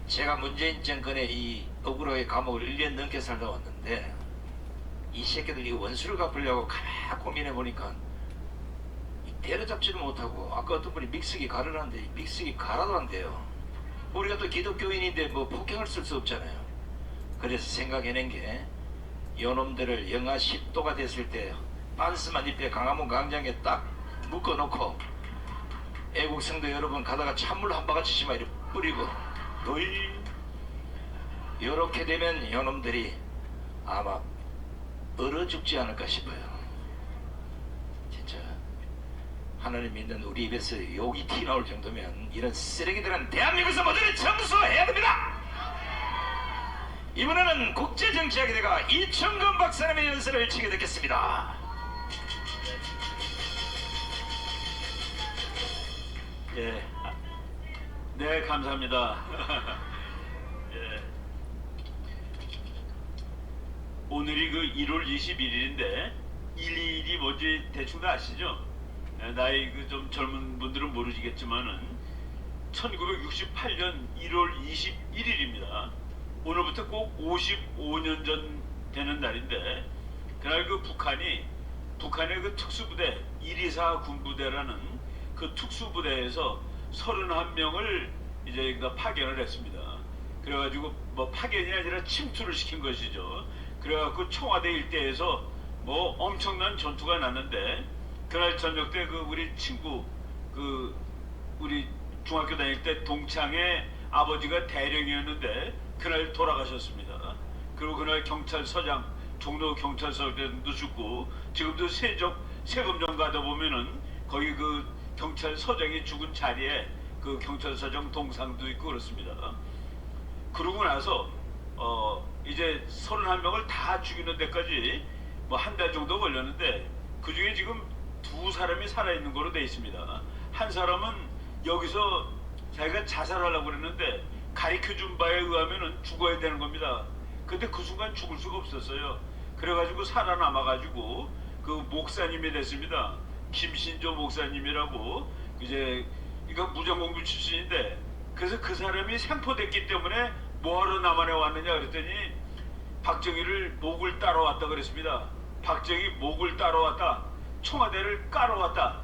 제가 문재인 정권에 이 억울하게 감옥을 1년 넘게 살다 왔는데 이 새끼들이 원수를 갚으려고 가만 고민해 보니까 때려잡지도 못하고 아까 어떤 분이 믹스기 가르라는데 믹스기 가라도 안 돼요. 우리가 또 기독교인인데 뭐 폭행을 쓸 수 없잖아요. 그래서 생각해낸 게 요놈들을 영하 10도가 됐을 때 반스만 입에 강화문 광장에 딱 묶어놓고 애국 성도 여러분 가다가 찬물 한 바가지씩만 이렇게 뿌리고 어이 요렇게 되면 요놈들이 아마 얼어 죽지 않을까 싶어요. 진짜 하나님 믿는 우리 입에서 욕이 티 나올 정도면 이런 쓰레기들은 대한민국에서 모두를 청소해야 됩니다. 이번에는 국제정치학의대가 이충근 박사님의 연설을 치게 됐겠습니다. 예, 네, 감사합니다. 예. 오늘이 그 1월 21일인데 121이 뭔지 대충 다 아시죠? 예, 나이 그 좀 젊은 분들은 모르시겠지만은 1968년 1월 21일입니다. 오늘부터 꼭 55년 전 되는 날인데 그날 그 북한의 그 특수부대 124 군부대라는 그 특수부대에서 31명을 이제 파견을 했습니다. 그래가지고 뭐 파견이 아니라 침투를 시킨 것이죠. 그래갖고 청와대 일대에서 뭐 엄청난 전투가 났는데 그날 저녁 때 그 우리 친구 그 우리 중학교 다닐 때 동창의 아버지가 대령이었는데 그날 돌아가셨습니다. 그리고 그날 경찰서장 종로 경찰서장도 죽고 지금도 세금정 가다 보면은 거기 그 경찰서장이 죽은 자리에 그 경찰서장 동상도 있고 그렇습니다. 그러고 나서 이제 31명을 다 죽이는 데까지 뭐 한 달 정도 걸렸는데 그 중에 지금 두 사람이 살아있는 거로 돼 있습니다. 한 사람은 여기서 자기가 자살하려고 그랬는데 가르쳐준 바에 의하면은 죽어야 되는 겁니다. 근데 그 순간 죽을 수가 없었어요. 그래가지고 살아남아가지고 그 목사님이 됐습니다. 김신조 목사님이라고 이제 이거 무전공부 출신인데 그래서 그 사람이 생포됐기 때문에 뭐하러 남한에 왔느냐 그랬더니 박정희를 목을 따라왔다 그랬습니다. 박정희 목을 따라왔다. 청와대를 깔아왔다.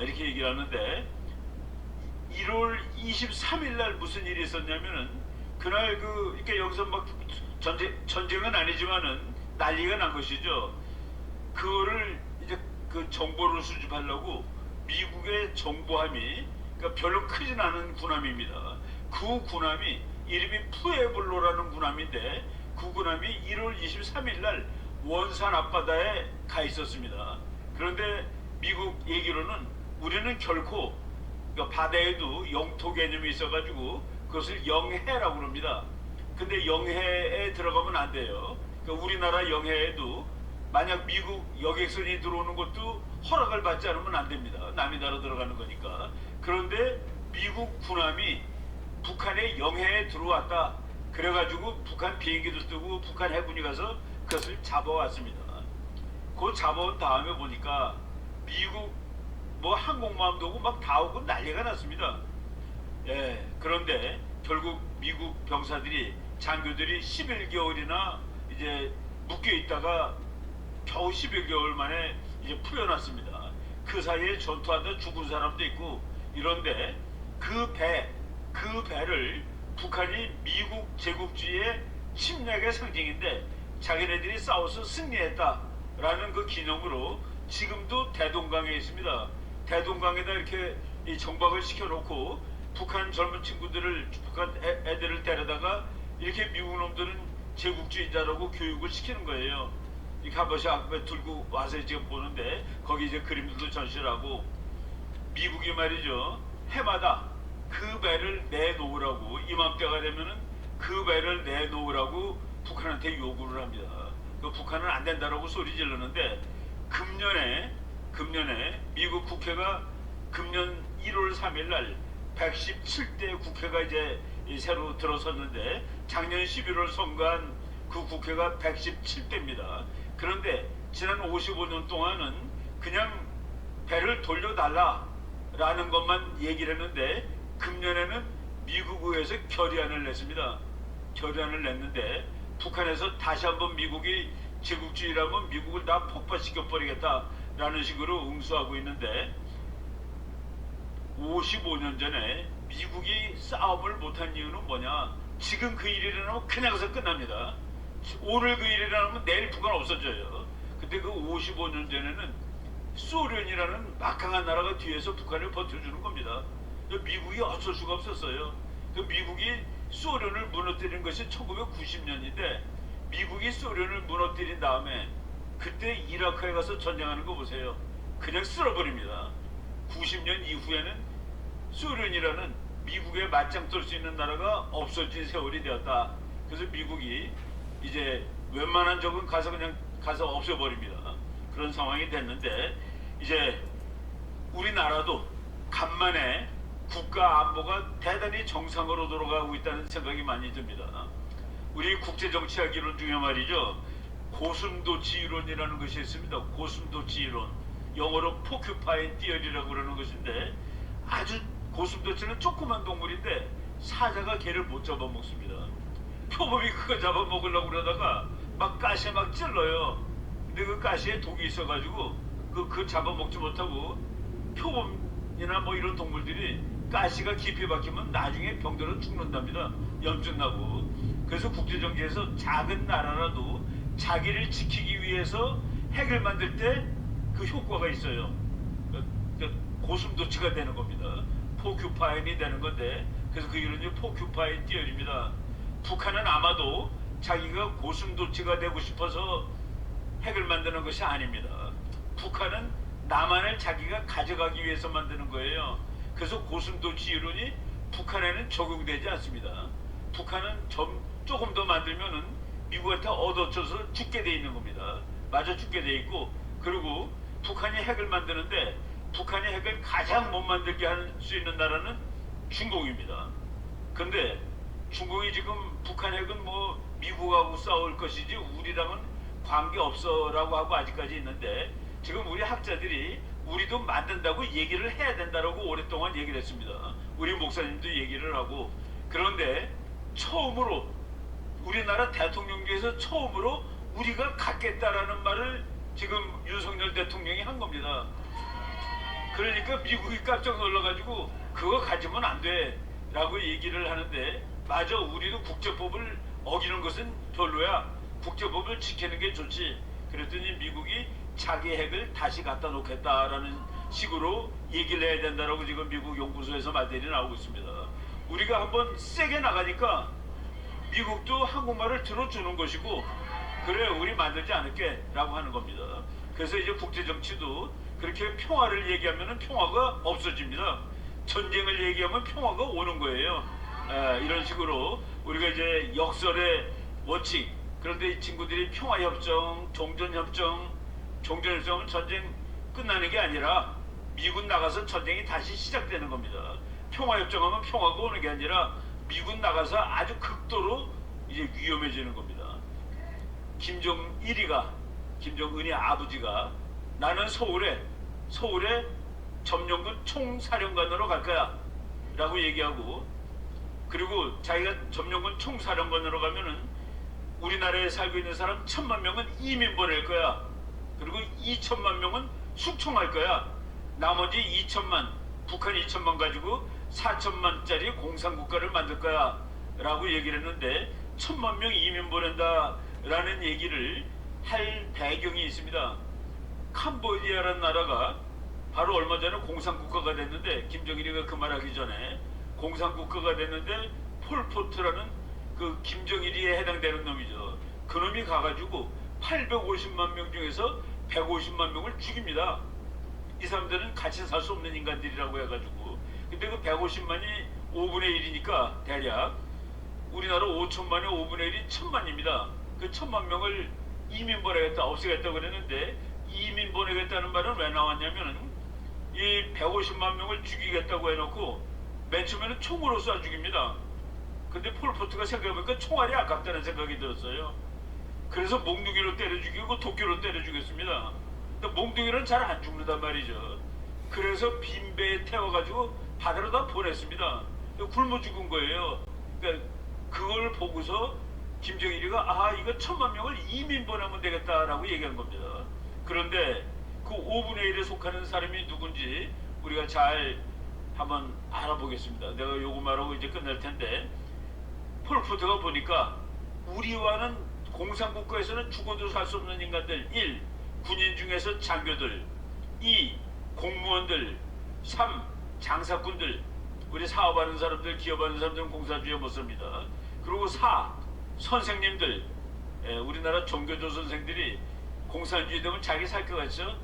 이렇게 얘기를 하는데 1월 23일 날 무슨 일이 있었냐면은 그날 이렇게 여기서 막 전쟁은 아니지만은 난리가 난 것이죠. 그거를 이제 그 정보를 수집하려고 미국의 정보함이 그러니까 별로 크진 않은 군함입니다. 그 군함이 이름이 푸에블로라는 군함인데 그 군함이 1월 23일 날 원산 앞바다에 가 있었습니다. 그런데 미국 얘기로는 우리는 결코 그러니까 바다에도 영토 개념이 있어가지고 그것을 영해라고 합니다. 근데 영해에 들어가면 안 돼요. 그러니까 우리나라 영해에도 만약 미국 여객선이 들어오는 것도 허락을 받지 않으면 안 됩니다. 남의 나라 들어가는 거니까. 그런데 미국 군함이 북한의 영해에 들어왔다. 그래가지고 북한 비행기도 뜨고 북한 해군이 가서 그것을 잡아왔습니다. 그 잡아온 다음에 보니까 미국 뭐 항공모함도 오고 막 다 오고 난리가 났습니다. 예, 그런데 결국 미국 병사들이 장교들이 11개월이나 이제 묶여 있다가 겨우 11개월 만에 이제 풀려났습니다. 그 사이에 전투하다 죽은 사람도 있고 이런데 그 배를 북한이 미국 제국주의의 침략의 상징인데 자기네들이 싸워서 승리했다라는 그 기념으로 지금도 대동강에 있습니다. 대동강에다 이렇게 이 정박을 시켜놓고 북한 젊은 친구들을 북한 애들을 데려다가 이렇게 미국 놈들은 제국주의자라고 교육을 시키는 거예요. 이 한 번씩 앞에 들고 와서 지금 보는데 거기 이제 그림들도 전시하고 미국이 말이죠 해마다 그 배를 내놓으라고 이맘때가 되면은 그 배를 내놓으라고 북한한테 요구를 합니다. 그 북한은 안 된다라고 소리 지르는데 금년에 미국 국회가 금년 1월 3일 날 117대 국회가 이제 새로 들어섰는데 작년 11월 선거한 그 국회가 117대입니다. 그런데 지난 55년 동안은 그냥 배를 돌려달라라는 것만 얘기를 했는데 금년에는 미국 의회에서 결의안을 냈습니다. 결의안을 냈는데 북한에서 다시 한번 미국이 제국주의라면 미국을 다 폭파시켜 버리겠다라는 식으로 응수하고 있는데 55년 전에 미국이 싸움을 못한 이유는 뭐냐? 지금 그 일이 일어나면 그냥 해서 끝납니다. 오늘 그 일이 일어나면 내일 북한 없어져요. 근데 그 55년 전에는 소련이라는 막강한 나라가 뒤에서 북한을 버텨주는 겁니다. 미국이 어쩔 수가 없었어요. 그 미국이 소련을 무너뜨린 것이 1990년인데 미국이 소련을 무너뜨린 다음에 그때 이라크에 가서 전쟁하는 거 보세요. 그냥 쓸어버립니다. 90년 이후에는 소련이라는 미국에 맞짱 뜰 수 있는 나라가 없어진 세월이 되었다. 그래서 미국이 이제 웬만한 적은 가서 그냥 가서 없애버립니다. 그런 상황이 됐는데 이제 우리나라도 간만에 국가 안보가 대단히 정상으로 돌아가고 있다는 생각이 많이 듭니다. 우리 국제정치학 이론 중에 말이죠. 고슴도치 이론이라는 것이 있습니다. 고슴도치 이론. 영어로 포큐파인 띠어리라고 그러는 것인데 아주 고슴도치는 조그만 동물인데 사자가 개를 못 잡아먹습니다. 표범이 그거 잡아먹으려고 그러다가 막 가시에 막 찔러요. 근데 그 가시에 독이 있어가지고 그 잡아먹지 못하고 표범이나 뭐 이런 동물들이 가시가 깊이 박히면 나중에 병들어 죽는답니다. 염증 나고. 그래서 국제정치에서 작은 나라라도 자기를 지키기 위해서 핵을 만들 때 그 효과가 있어요. 고슴도치가 되는 겁니다. 포큐파인이 되는 건데 그래서 그 이름이 포큐파인 띠어리입니다. 북한은 아마도 자기가 고슴도치가 되고 싶어서 핵을 만드는 것이 아닙니다. 북한은 남한을 자기가 가져가기 위해서 만드는 거예요. 그래서 고슴도치 이론이 북한에는 적용되지 않습니다. 북한은 조금 더 만들면은 미국한테 얻어쳐서 죽게 돼 있는 겁니다. 맞아 죽게 돼 있고 그리고 북한이 핵을 만드는데 북한이 핵을 가장 못 만들게 할 수 있는 나라는 중국입니다. 근데 중국이 지금 북한 핵은 뭐 미국하고 싸울 것이지 우리랑은 관계없어라고 하고 아직까지 있는데 지금 우리 학자들이 우리도 만든다고 얘기를 해야 된다라고 오랫동안 얘기를 했습니다. 우리 목사님도 얘기를 하고 그런데 처음으로 우리나라 대통령께서 처음으로 우리가 갖겠다라는 말을 지금 윤석열 대통령이 한 겁니다. 그러니까 미국이 깜짝 놀라가지고 그거 가지면 안 돼 라고 얘기를 하는데 맞아 우리도 국제법을 어기는 것은 별로야. 국제법을 지키는 게 좋지. 그랬더니 미국이 자기 핵을 다시 갖다 놓겠다라는 식으로 얘기를 해야 된다라고 지금 미국 연구소에서 말들이 나오고 있습니다. 우리가 한번 세게 나가니까 미국도 한국말을 들어주는 것이고 그래 우리 만들지 않을게 라고 하는 겁니다. 그래서 이제 국제정치도 그렇게 평화를 얘기하면 평화가 없어집니다. 전쟁을 얘기하면 평화가 오는 거예요. 이런 식으로 우리가 이제 역설의 원칙 그런데 이 친구들이 평화협정, 종전협정은 전쟁 끝나는 게 아니라 미군 나가서 전쟁이 다시 시작되는 겁니다. 평화협정하면 평화가 오는 게 아니라 미군 나가서 아주 극도로 이제 위험해지는 겁니다. 김정은의 아버지가 나는 서울에 점령군 총사령관으로 갈 거야 라고 얘기하고 그리고 자기가 점령군 총사령관으로 가면은 우리나라에 살고 있는 사람 1000만 명은 이민 보낼 거야. 그리고 2000만 명은 숙청할 거야. 나머지 2000만 북한 2000만 가지고 4000만짜리 공산국가를 만들 거야 라고 얘기를 했는데 1000만 명 이민 보낸다 라는 얘기를 할 배경이 있습니다. 캄보디아라는 나라가 바로 얼마 전에 공산국가가 됐는데 김정일이가 그 말하기 전에 공산국가가 됐는데 폴포트라는 그 김정일이에 해당되는 놈이죠. 그 놈이 가가지고 850만 명 중에서 150만 명을 죽입니다. 이 사람들은 같이 살 수 없는 인간들이라고 해가지고 근데 그 150만이 5분의 1이니까 대략 우리나라 5천만의 5분의 1이 1000만입니다. 그 1000만 명을 이민 보내겠다 없애겠다 그랬는데 이민 보내겠다는 말은 왜 나왔냐면은 이 150만 명을 죽이겠다고 해놓고 맨 처음에는 총으로 쏴 죽입니다. 근데 폴포트가 생각해보니까 총알이 아깝다는 생각이 들었어요. 그래서 몽둥이로 때려 죽이고 도끼로 때려 죽였습니다. 근데 몽둥이는 잘 안 죽는단 말이죠. 그래서 빈배에 태워가지고 바다로 다 보냈습니다. 굶어 죽은 거예요. 그러니까 그걸 보고서 김정일이가 아 이거 1,000만 명을 이민보내면 되겠다라고 얘기한 겁니다. 그런데 그 5분의 1에 속하는 사람이 누군지 우리가 잘 한번 알아보겠습니다. 내가 요거 말하고 이제 끝날 텐데 폴포트가 보니까 우리와는 공산국가에서는 죽어도 살 수 없는 인간들 1. 군인 중에서 장교들 2. 공무원들 3. 장사꾼들 우리 사업하는 사람들 기업하는 사람들은 공산주의에 못 삽니다. 그리고 4. 선생님들 우리나라 종교조 선생들이 공산주의 되면 자기 살 것 같죠?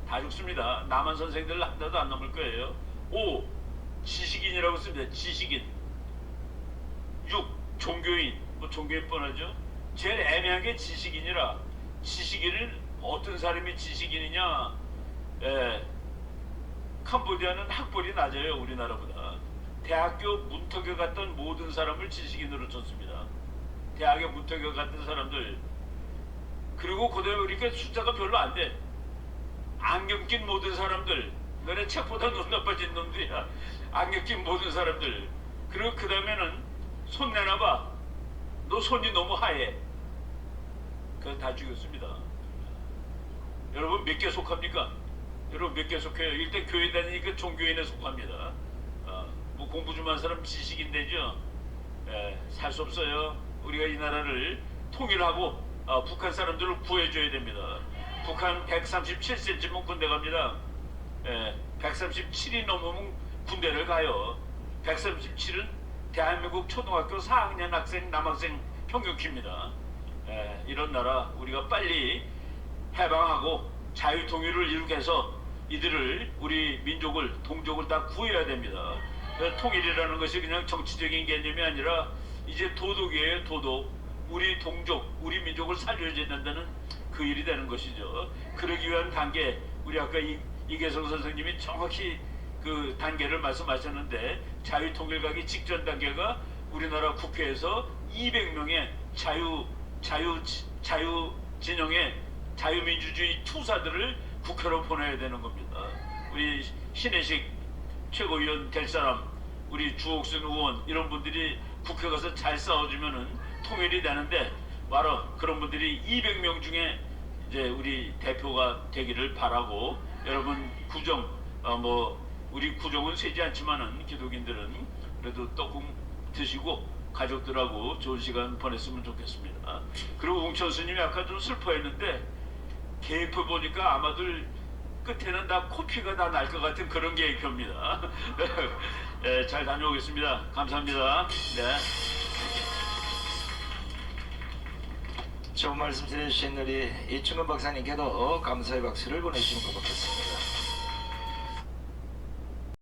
다 죽습니다. 남한 선생들 하나도 안 남을 거예요. 5. 지식인이라고 씁니다. 지식인 6. 종교인 뭐 종교인 뻔하죠. 제일 애매한 게 지식인이라 지식인은 어떤 사람이 지식인이냐 캄보디아는 학벌이 낮아요. 우리나라보다. 대학교 문턱에 갔던 모든 사람을 지식인으로 쳤습니다. 대학에 문턱에 갔던 사람들 그리고 그다음에 우리가 숫자가 별로 안 돼. 안경 낀 모든 사람들 너네 책보다 눈 나빠진 놈들이야. 안경 낀 모든 사람들 그리고 그 다음에는 손 내놔봐. 너 손이 너무 하얘. 그래서 다 죽였습니다. 여러분 몇 개 속합니까? 여러분 몇 개 속해요? 일단 교회 다니니까 종교인에 속합니다. 뭐 공부 좀 한 사람 지식인 되죠? 살 수 없어요. 우리가 이 나라를 통일하고 북한 사람들을 구해줘야 됩니다. 북한 137cm면 군대 갑니다. 137이 넘으면 군대를 가요. 137은 대한민국 초등학교 4학년 학생 남학생 평균 키입니다. 이런 나라 우리가 빨리 해방하고 자유통일을 이루게 해서 이들을 우리 민족을 동족을 다 구해야 됩니다. 통일이라는 것이 그냥 정치적인 개념이 아니라 이제 도덕이에요. 도덕. 우리 동족 우리 민족을 살려야 된다는 그 일이 되는 것이죠. 그러기 위한 단계 우리 아까 이계성 선생님이 정확히 그 단계를 말씀하셨는데 자유통일 가기 직전 단계가 우리나라 국회에서 200명의 자유진영의 자유민주주의 투사들을 국회로 보내야 되는 겁니다. 우리 신혜식 최고위원 될 사람 우리 주옥순 의원 이런 분들이 국회 가서 잘 싸워주면은 통일이 되는데 바로 그런 분들이 200명 중에 이제 우리 대표가 되기를 바라고 여러분 구정 우리 구정은 세지 않지만은 기독인들은 그래도 떡국 드시고 가족들하고 좋은 시간 보냈으면 좋겠습니다. 그리고 웅천 스님이 아까 좀 슬퍼했는데 계획표 보니까 아마들 끝에는 다 코피가 다 날 것 같은 그런 계획표입니다. 잘 다녀오겠습니다. 감사합니다. 네. 좋은 말씀 드려주신 우리 이충근 박사님께도 감사의 박수를 보내주시면 고맙겠습니다.